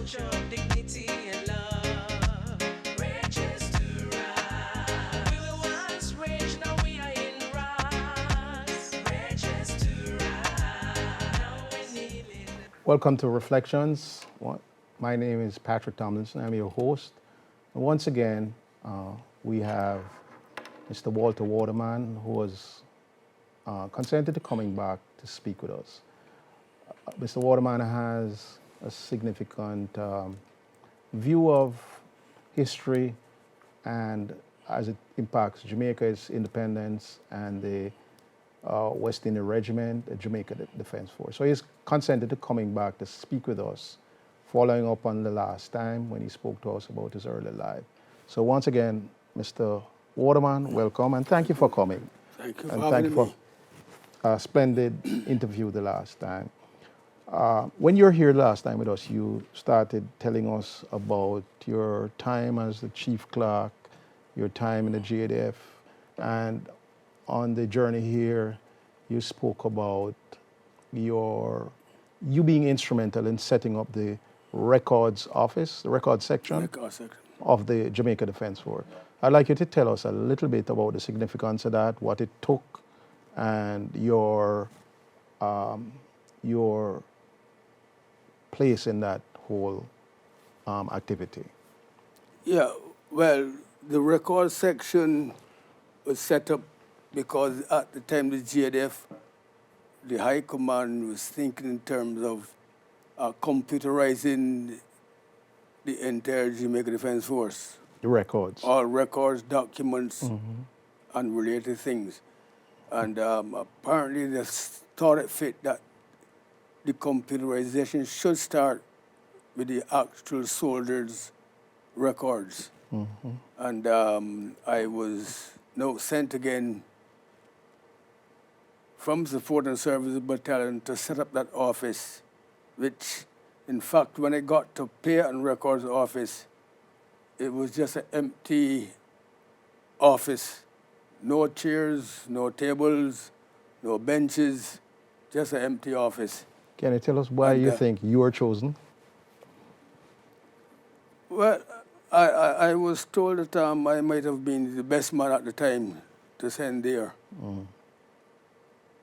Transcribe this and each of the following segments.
culture of dignity and love. Rages to rise. We were once rich, now we are in rise. Rages to rise. Now we're kneeling. Welcome to Reflections. My name is Patrick Tomlinson. I'm your host. And once again, we have Mr. Walter Waterman, who was consented to coming back to speak with us. Mr. Waterman has a significant view of history and as it impacts Jamaica's independence and the West Indian Regiment, the Jamaica Defense Force. So he's consented to coming back to speak with us, following up on the last time when he spoke to us about his early life. So once again, Mr. Waterman, welcome, and thank you for coming. Thank you And for thank having you for me. a splendid interview the last time. When you were here last time with us, you started telling us about your time as the chief clerk, your time in the JDF, and on the journey here, you spoke about you being instrumental in setting up the records office, the records section Record section. of the Jamaica Defense Force. I'd like you to tell us a little bit about the significance of that, what it took, and your place in that whole activity. Yeah, well, the record section was set up because at the time the JDF, the High Command was thinking in terms of computerizing the entire Jamaica Defense Force. The records. All records, documents, and related things. And apparently they thought it fit that the computerization should start with the actual soldiers' records. And I was now sent again from the Support and Service Battalion to set up that office, which, in fact, when I got to Pay and Records office, it was just an empty office. No chairs, no tables, no benches, just an empty office. Can you tell us why And, you think you were chosen? Well, I was told that I might have been the best man at the time to send there.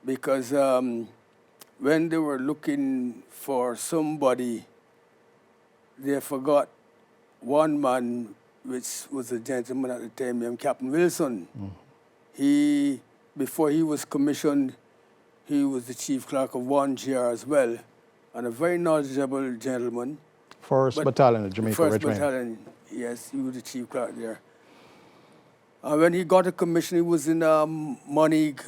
Because when they were looking for somebody, they forgot one man, which was a gentleman at the time named Captain Wilson. He, before he was commissioned, he was the chief clerk of 1GR as well, and a very knowledgeable gentleman. First But Battalion of Jamaica First Regiment. Battalion, yes, he was the chief clerk there. When he got a commission, he was in Monig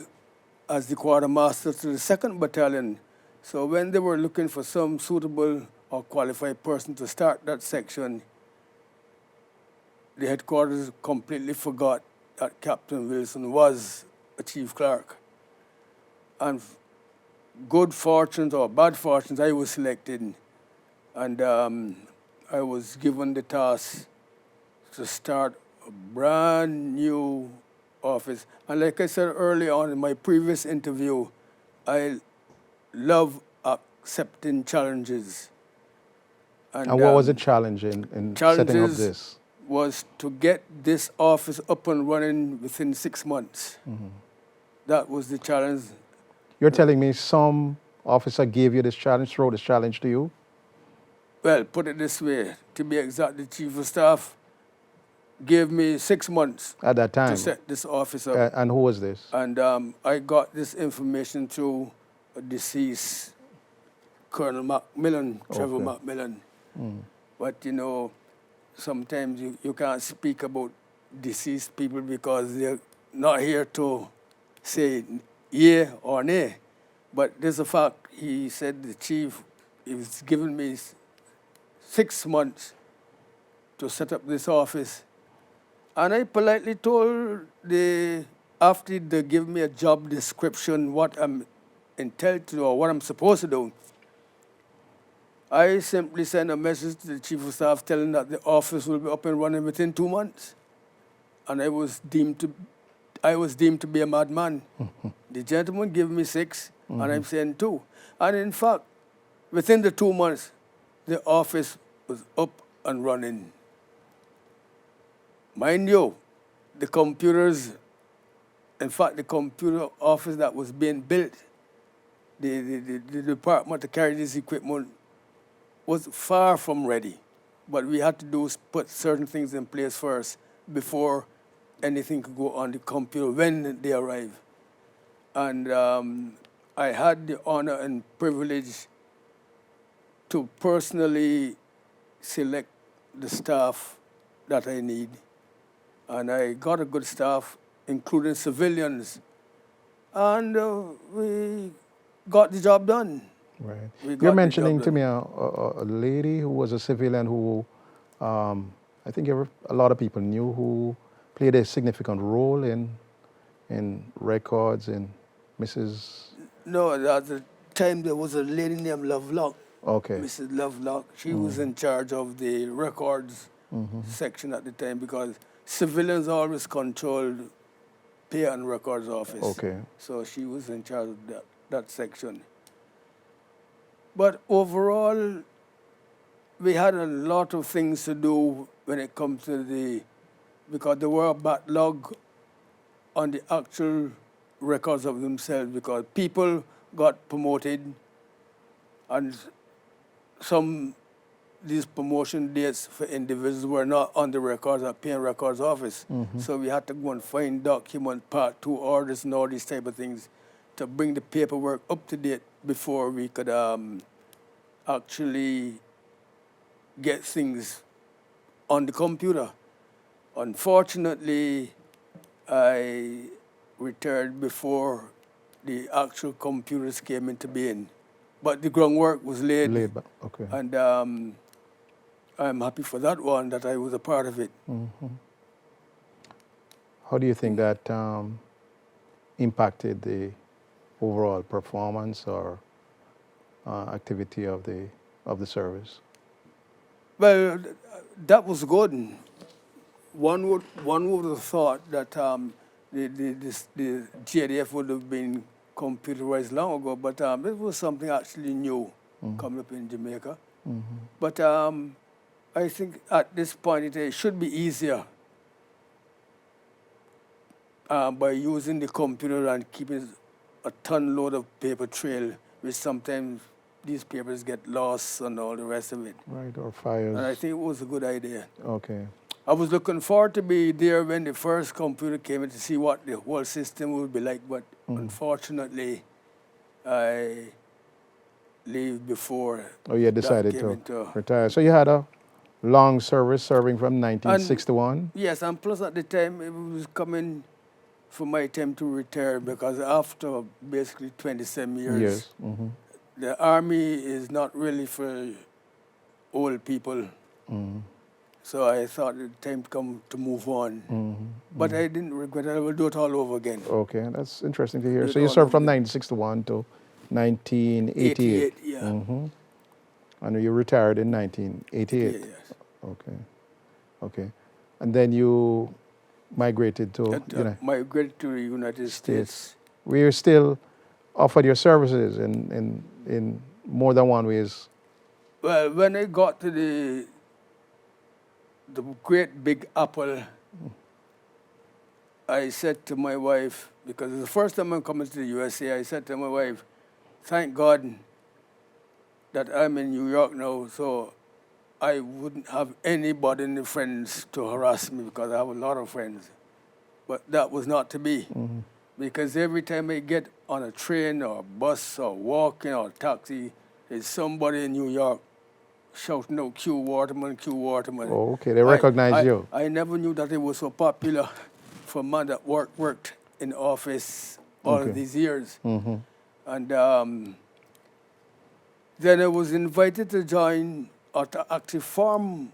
as the quartermaster to the 2nd Battalion. So when they were looking for some suitable or qualified person to start that section, the headquarters completely forgot that Captain Wilson was a chief clerk. And good fortunes or bad fortunes, I was selected. And I was given the task to start a brand new office. And like I said early on in my previous interview, I love accepting challenges. And what was the challenge in setting up challenges this? was to get this office up and running within 6 months. That was the challenge. You're telling me some officer gave you this challenge, throw this challenge to you? Well, put it this way, to be exact, the chief of staff gave me 6 months At that time? to set this office up. And who was this? And I got this information through a deceased Colonel Macmillan, Trevor Okay. Macmillan. But you know, sometimes you can't speak about deceased people because they're not here to say yeah or nay. But there's a fact. He said the chief, he was giving me 6 months to set up this office. And I politely told after they give me a job description, what I'm entitled to do or what I'm supposed to do, I simply sent a message to the chief of staff telling that the office will be up and running within 2 months. And I was deemed to be a madman. The gentleman gave me 6, and I'm saying 2. And in fact, within the 2 months, the office was up and running. Mind you, the computers, in fact, the computer office that was being built, the department to carry this equipment was far from ready. What we had to do is put certain things in place first before anything could go on the computer when they arrived. And I had the honor and privilege to personally select the staff that I need. And I got a good staff, including civilians. And we got the job done. Right. We got You're the mentioning job to done. me a lady who was a civilian who I think a lot of people knew, who played a significant role in records and Mrs. No, at the time there was a lady named Lovelock, Okay. Mrs. Lovelock. She was in charge of the records section at the time because civilians always controlled pay and records office. Okay. So she was in charge of that section. But overall, we had a lot of things to do when it comes to because there were a backlog on the actual records of themselves because people got promoted and these promotion dates for individuals were not on the records at Pay and Records Office. So we had to go and find document, Part 2 orders and all these type of things to bring the paperwork up to date before we could actually get things on the computer. Unfortunately, I retired before the actual computers came into being. But the groundwork was laid. Laid back. Okay. And I'm happy for that one, that I was a part of it. How do you think that impacted the overall performance or activity of the service? Well, that was good. One would have thought that the JDF would have been computerized long ago, but it was something actually new coming up in Jamaica. But I think at this point it should be easier by using the computer and keeping a ton load of paper trail, which sometimes these papers get lost and all the rest of it. Right, or fires. And I think it was a good idea. Okay. I was looking forward to be there when the first computer came in to see what the whole system would be like, but unfortunately, I leave before. Oh, you had decided came to into- retire. So you had a long service, serving from 1961? Yes, and plus at the time it was coming for my time to retire because after basically 27 years, Yes. the army is not really for old people. So I thought it time to come to move on. But I didn't regret it. I will do it all over again. Okay, that's interesting to hear. Do it So you all served from over 1961 to 1988. 88, yeah. And you retired in 1988. Yeah, yes. Okay. Okay. And then you migrated to Migrated to the United States. where you still offered your services in more than one ways. Well, when I got to the great big apple, I said to my wife, because it's the first time I'm coming to the USA, I said to my wife, thank God that I'm in New York now, so I wouldn't have anybody, any friends to harass me because I have a lot of friends. But that was not to be. Because every time I get on a train or a bus or walking or taxi, there's somebody in New York shouting out Q Waterman, Q Waterman. Oh, okay, they recognize you. I never knew that it was so popular for a man that worked in office all of these years. And then I was invited to join or to actually form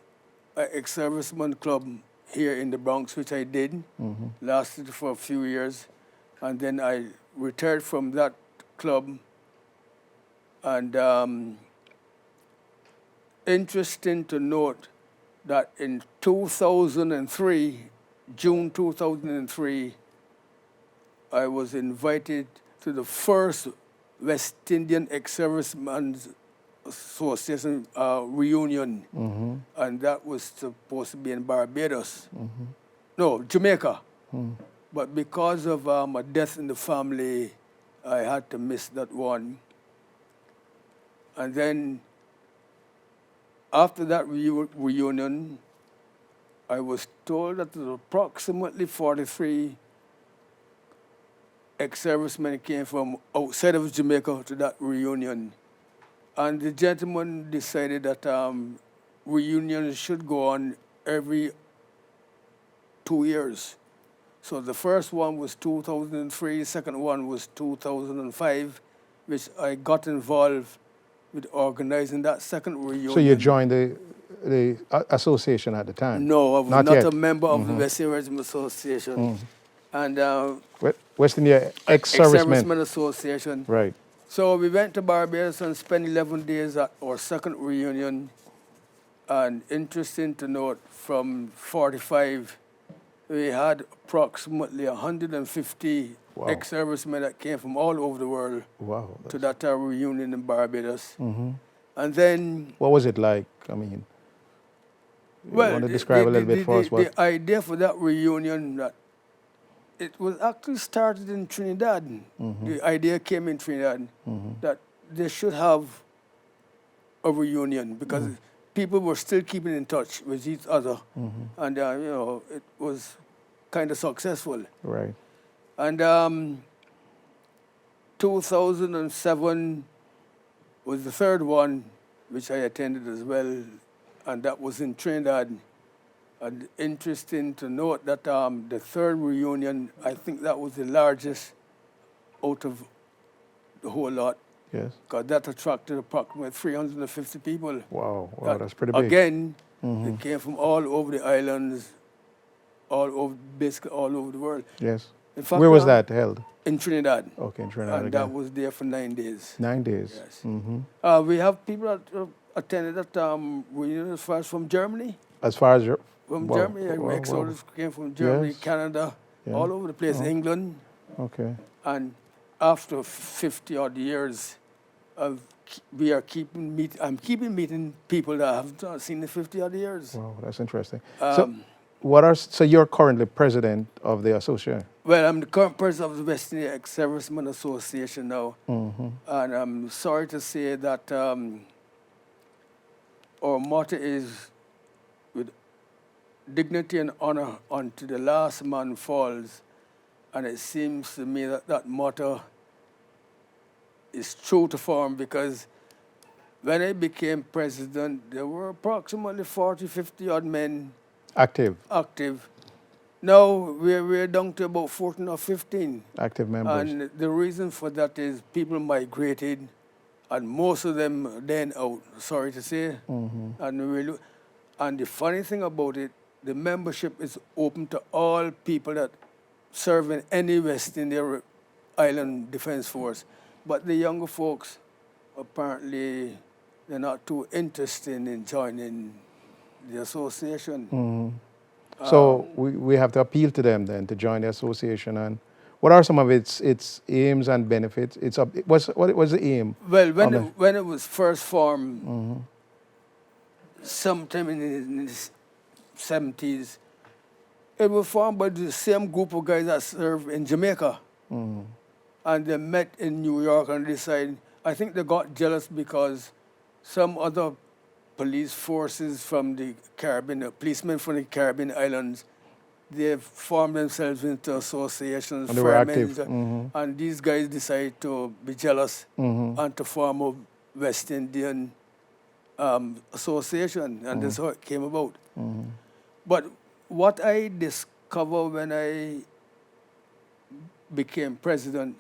an ex-serviceman club here in the Bronx, which I did, lasted for a few years. And then I retired from that club. And interesting to note that in 2003, June 2003, I was invited to the first West Indian ex-servicemen's Association reunion, and that was supposed to be in Barbados. No, Jamaica. But because of a death in the family, I had to miss that one. And then after that reunion, I was told that there were approximately 43 ex-servicemen came from outside of Jamaica to that reunion. And the gentleman decided that reunions should go on every 2 years. So the first one was 2003, second one was 2005, which I got involved with organizing that second reunion. So you joined the association at the time? No, I was not yet. a member of the West Indian Regiment Association. And West India ex-servicemen. Ex-Servicemen Association. Right. So we went to Barbados and spent 11 days at our second reunion. And interesting to note, from 45, we had approximately 150 Wow. ex-servicemen that came from all over the world Wow. to that reunion in Barbados. And then, What was it like? I mean, you well, want to describe a little bit for us? the idea for that reunion, that it was actually started in Trinidad. The idea came in Trinidad that they should have a reunion because people were still keeping in touch with each other, and you know, it was kind of successful. Right. And 2007 was the third one, which I attended as well, and that was in Trinidad. And interesting to note that the third reunion, I think that was the largest out of the whole lot, Yes. because that attracted approximately 350 people. Wow. Wow. That, That's pretty big. Again, they came from all over the islands, all over, basically all over the world. Yes. In fact, Where was that held? In Trinidad. Okay, in Trinidad And that again. was there for 9 days. 9 days. Yes. We have people that attended that reunion as far as from Germany. As far as your... From Wow. Germany, Wow, wow. ex-soldiers came from Germany, Yes. Canada, Yeah. all over the place, England. Okay. And after 50 odd years, we are I'm keeping meeting people that I haven't seen in 50 odd years. Wow, that's interesting. Um, So you're currently president of the association? Well, I'm the current president of the West Indian Ex-Servicemen Association now. And I'm sorry to say that our motto is with dignity and honor unto the last man falls. And it seems to me that that motto is true to form, because when I became president, there were approximately 40, 50 odd men Active Now we're down to about 14 or 15. active members. And the reason for that is people migrated, and most of them then out, sorry to say. And the funny thing about it, the membership is open to all people that serve in any West India Island Defense Force. But the younger folks, apparently, they're not too interested in joining the association. So we have to appeal to them then to join the association. And what are some of its aims and benefits? What was the aim? Well, when it was first formed, sometime in the 70s, it was formed by the same group of guys that served in Jamaica. And they met in New York and decided, I think they got jealous because some other police forces from the Caribbean, policemen from the Caribbean islands, they formed themselves into associations. And they were active. And these guys decided to be jealous and to form a West Indian association, and that's how it came about. But what I discovered when I became president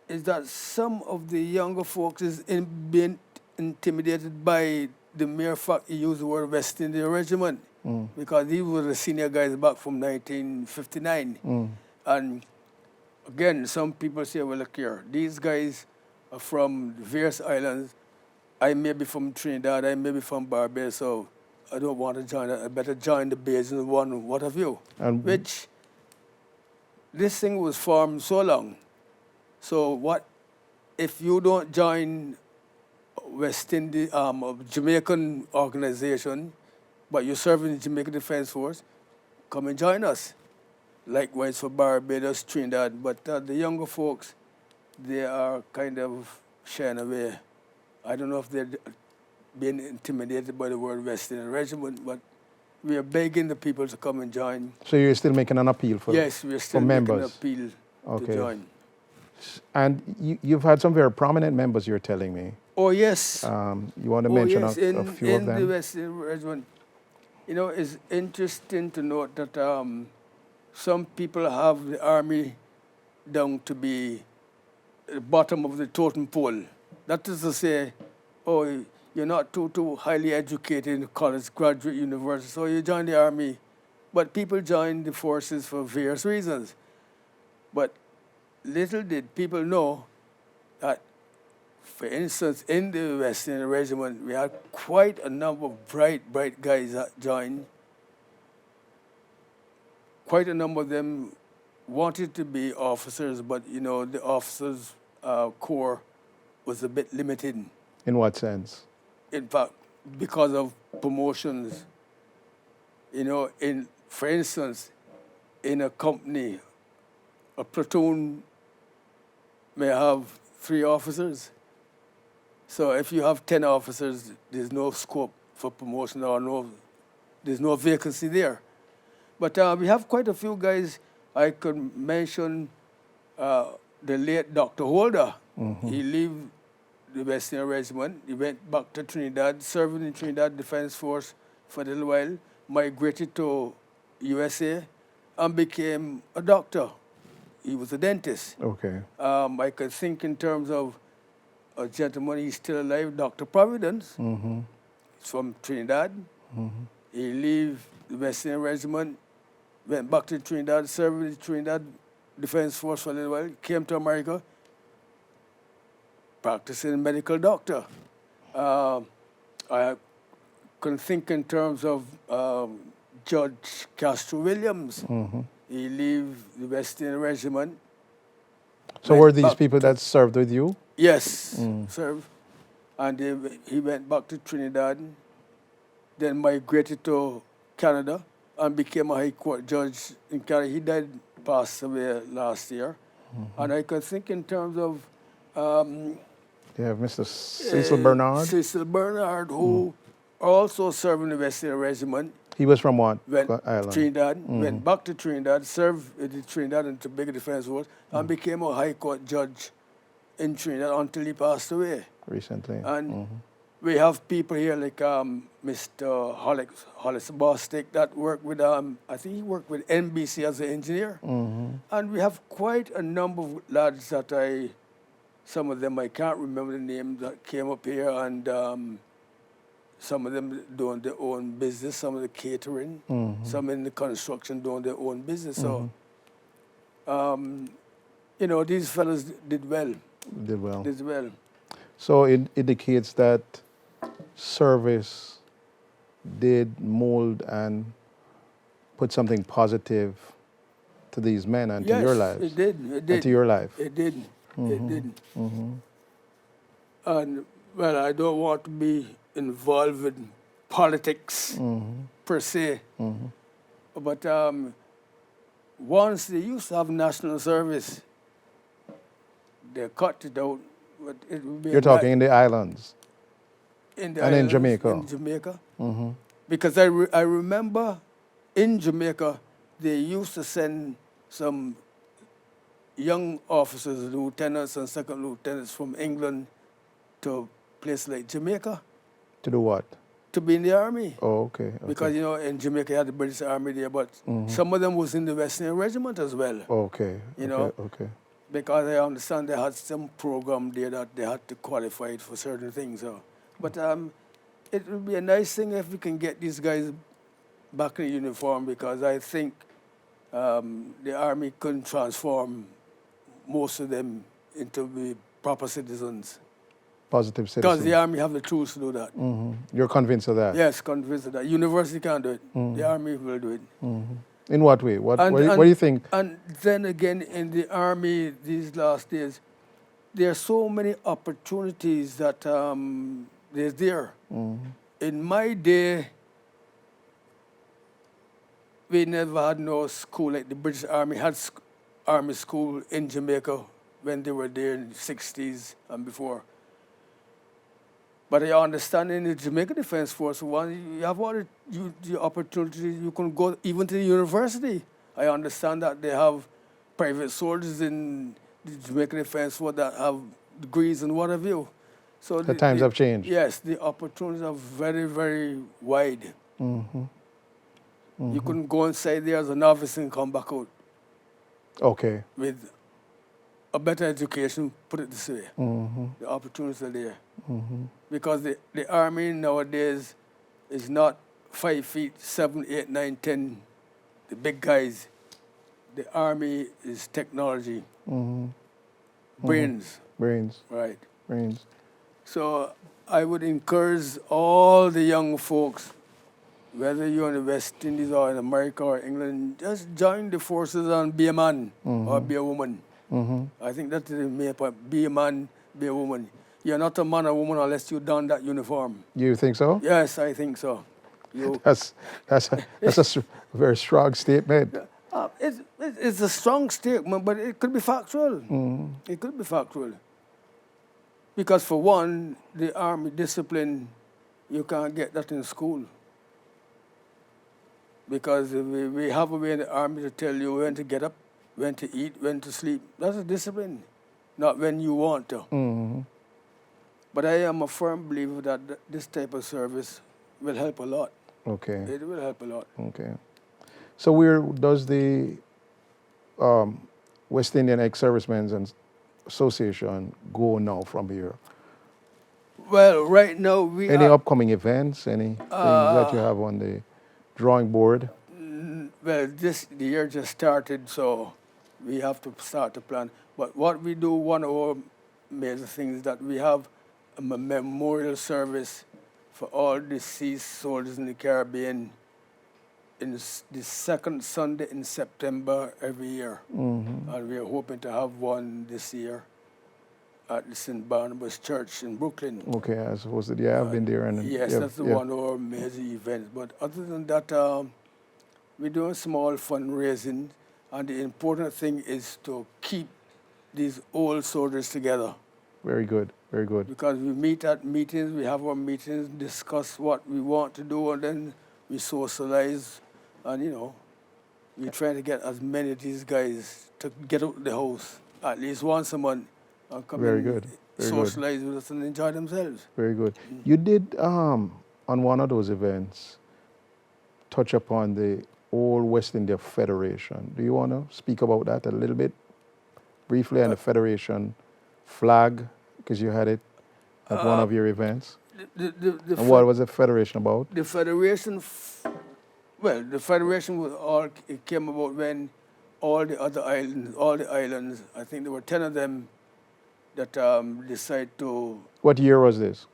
is that some of the younger folks is being intimidated by the mere fact he used the word West India Regiment, because these were the senior guys back from 1959. And again, some people say, well, look here, these guys are from various islands. I may be from Trinidad, I may be from Barbados, so I don't want to join. I better join the Basin one, what have you. Which, this thing was formed so long. So what if you don't join West Indian, a Jamaican organization, but you serve in the Jamaica Defense Force, come and join us. Likewise for Barbados, Trinidad, but the younger folks, they are kind of shying away. I don't know if they're being intimidated by the word West Indian Regiment, but we are begging the people to come and join. So you're still making an appeal for Yes, we're still making an members. appeal Okay. to join. And you've had some very prominent members, you're telling me. Oh, yes. You want to mention a few of in the them? West Indian Regiment, you know, it's interesting to note that some people have the army down to be the bottom of the totem pole. That is to say, oh, you're not too highly educated in college, graduate, university, so you join the army. But people join the forces for various reasons. But little did people know that, for instance, in the West Indian Regiment, we had quite a number of bright guys that joined. Quite a number of them wanted to be officers, but you know, the officers' corps was a bit limited. In what sense? In fact, because of promotions, you know, for instance, in a company, a platoon may have 3 officers. So if you have 10 officers, there's no scope for promotion or there's no vacancy there. But we have quite a few guys. I could mention the late Dr. Holder. He left the West Indian Regiment. He went back to Trinidad, served in the Trinidad Defense Force for a little while, migrated to USA, and became a doctor. He was a dentist. Okay. I could think in terms of a gentleman, he's still alive, Dr. Providence. He's from Trinidad. He left the West Indian Regiment, went back to Trinidad, served in the Trinidad Defense Force for a little while, came to America, practicing medical doctor. I can think in terms of Judge Castro Williams. He left the West Indian Regiment. So went were these back people to- that served with you? Yes, served. And he went back to Trinidad, then migrated to Canada and became a High Court judge in Canada. He passed away last year. And I can think in terms of You have Mr. Cecil Bernard. Cecil Bernard, who also served in the West Indian Regiment. He was from what Went island? Trinidad, went back to Trinidad, served in the Trinidad and Tobago Defense Force, and became a High Court judge in Trinidad until he passed away. Recently. And we have people here like Mr. Hollis Bostic that worked with, I think he worked with NBC as an engineer. And we have quite a number of lads that some of them I can't remember the names that came up here, and some of them doing their own business, some of the catering, some in the construction doing their own business. So, you know, these fellas did well. Did well. Did well. So it indicates that service did mold and put something positive to these men and to your lives. It did. It did. And to your life. It did. It did. And, well, I don't want to be involved in politics per se. But once they used to have national service, they cut it out. But it would be You're talking in the islands. in the and in islands, Jamaica. In Jamaica. Because I remember in Jamaica, they used to send some young officers, lieutenants and second lieutenants from England to places like Jamaica To do what? to be in the army. Oh, okay. Because, you know, in Jamaica, you had the British Army there, but some of them was in the West Indian Regiment as well. Okay. You know? Okay. Because I understand they had some program there that they had to qualify for certain things. So. But it would be a nice thing if we can get these guys back in uniform, because I think the army couldn't transform most of them into the proper citizens. Positive Because citizens. the army have the tools to do that. You're convinced of that? Yes, convinced of that. University can't do it. The army will do it. In what way? What And- do and- you think? And then again, in the army these last days, there are so many opportunities that there's there. In my day, we never had no school like the British Army had army school in Jamaica when they were there in the 60s and before. But I understand in the Jamaica Defense Force, you have all the opportunity, you can go even to the university. I understand that they have private soldiers in the Jamaica Defense Force that have degrees and what have you. So The times have changed. Yes, the opportunities are very, very wide. You couldn't go inside there as a novice and come back out Okay. with a better education, put it this way. The opportunities are there. Because the army nowadays is not 5 feet, 7, 8, 9, 10, the big guys. The army is technology, brains, Brains. right? Brains. So I would encourage all the young folks, whether you're in the West Indies or in America or England, just join the forces and be a man or be a woman. I think that's the main point. Be a man, be a woman. You're not a man or woman unless you don that uniform. You think so? Yes, I think so. You, That's a very strong statement. it's a strong statement, but it could be factual. It could be factual. Because for one, the army discipline, you can't get that in school. Because we have a way in the army to tell you when to get up, when to eat, when to sleep. That's a discipline, not when you want to. But I am a firm believer that this type of service will help a lot. Okay. It will help a lot. Okay. So where does the West Indian Ex-Servicemen's Association go now from here? Well, right now we Any are, upcoming events? Any things that you have on the drawing board? well, the year just started, so we have to start to plan. But what we do, one of our major things that we have a memorial service for all deceased soldiers in the Caribbean in the second Sunday in September every year. And we are hoping to have one this year at the St. Barnabas Church in Brooklyn. Okay, I suppose that I've been there. And Yes, yeah, that's yeah. one of our major events. But other than that, we do a small fundraising, and the important thing is to keep these old soldiers together. Very good, very good. Because we meet at meetings, we have our meetings, discuss what we want to do, and then we socialize, and we try to get as many of these guys to get out of the house at least once a month and come Very in, good, very good. socialize with us and enjoy themselves. Very good. You did, on one of those events, touch upon the old West India Federation. Do you want to speak about that a little bit briefly, and the Federation flag, because you had it at one of your events? And what was the Federation about? The Federation, the Federation it came about when all the islands, I think there were 10 of them that decided to... What year was this?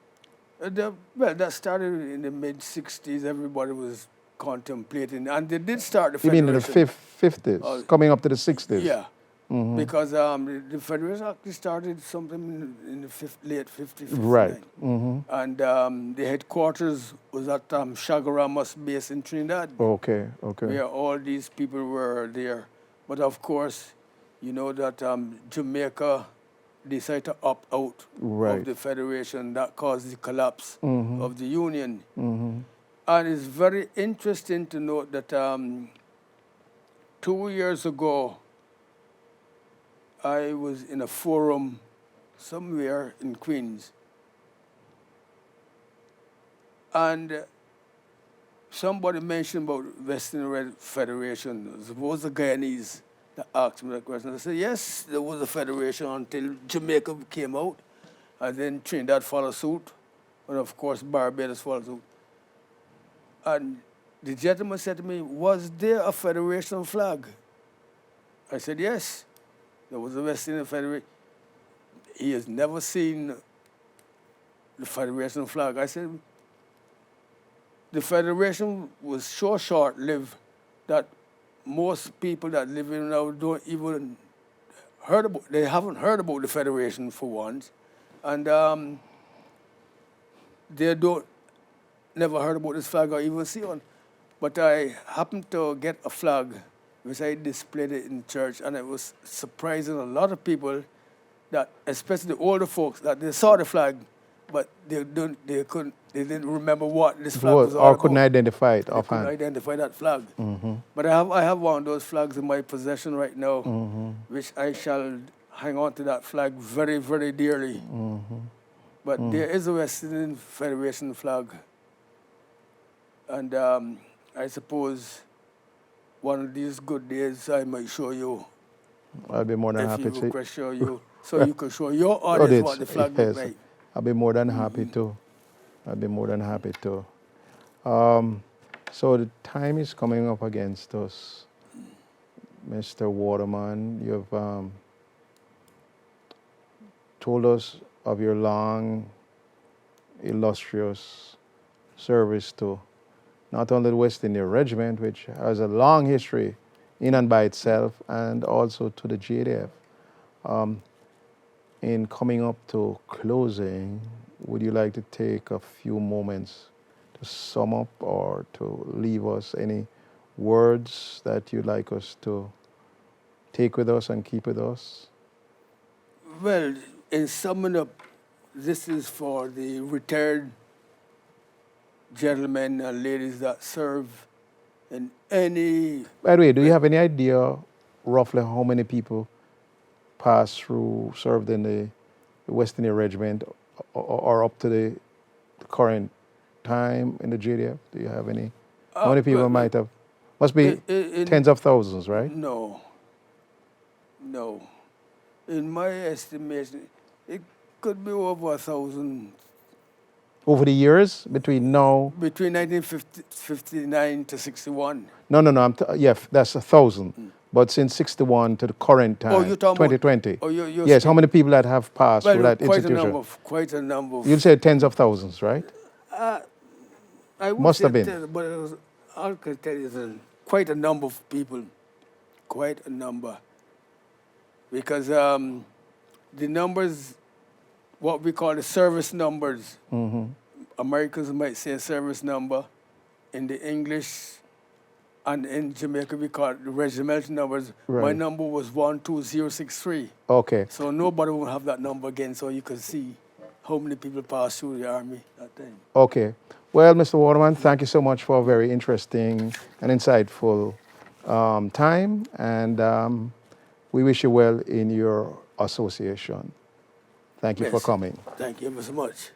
that started in the mid-60s. Everybody was contemplating, and they did start the You Federation. mean in the 50s, coming up to the 60s? Yeah. Because the Federation actually started something in the late 50s. Right. And the headquarters was at Chaguaramas base in Trinidad, Okay, okay. where all these people were there. But of course, you know that Jamaica decided to opt out Right. of the Federation. That caused the collapse of the Union. And it's very interesting to note that 2 years ago, I was in a forum somewhere in Queens, and somebody mentioned about Western Red Federation. It was the Guyanese that asked me that question. I said, yes, there was a federation until Jamaica came out, and then Trinidad followed suit, and of course Barbados followed suit. And the gentleman said to me, was there a federation flag? I said, yes. There was a West Indian Federation. He has never seen the Federation flag. I said, the Federation was so short-lived that most people that live in now don't even they haven't heard about the Federation for once, and they don't never heard about this flag or even see one. But I happened to get a flag, which I displayed it in church, and it was surprising a lot of people, that especially the older folks, that they saw the flag, but they didn't remember what this flag was all Or about. couldn't identify it They couldn't offhand. identify that flag. But I have one of those flags in my possession right now, which I shall hang on to that flag very, very dearly. But there is a West Indian Federation flag, and I suppose one of these good days I might show you, I'll be more than if happy you to. request show you, so you can show your audience what the flag looks like. I'll be more than happy to. I'll be more than happy to. So the time is coming up against us, Mr. Waterman. You've told us of your long, illustrious service to not only the West India Regiment, which has a long history in and by itself, and also to the JDF. In coming up to closing, would you like to take a few moments to sum up or to leave us any words that you'd like us to take with us and keep with us? Well, in summing up, this is for the retired gentlemen and ladies that serve in any... By the way, do you have any idea roughly how many people passed through, served in the West India Regiment or up to the current time in the JDF? Do you have any? How many people might have? Must be tens of thousands, right? No. In my estimation, it could be over 1,000. Over the years, between now? Between 1959 to 61. No. That's 1,000. But since 61 to the current time, you're talking 2020. about... you're yes, how many people that have passed through that quite institution? Quite a number. You'd say tens of thousands, right? I would Must say have been. 10, but all I can tell you is quite a number of people. Quite a number. Because the numbers, what we call the service numbers, Americans might say service number. In the English and in Jamaica, we call it the regimental numbers. Right. My number was 12063. Okay. So nobody will have that number again, so you can see how many people passed through the Army that time. Okay. Well, Mr. Waterman, thank you so much for a very interesting and insightful time, and we wish you well in your association. Thank you for coming. Thank you so much.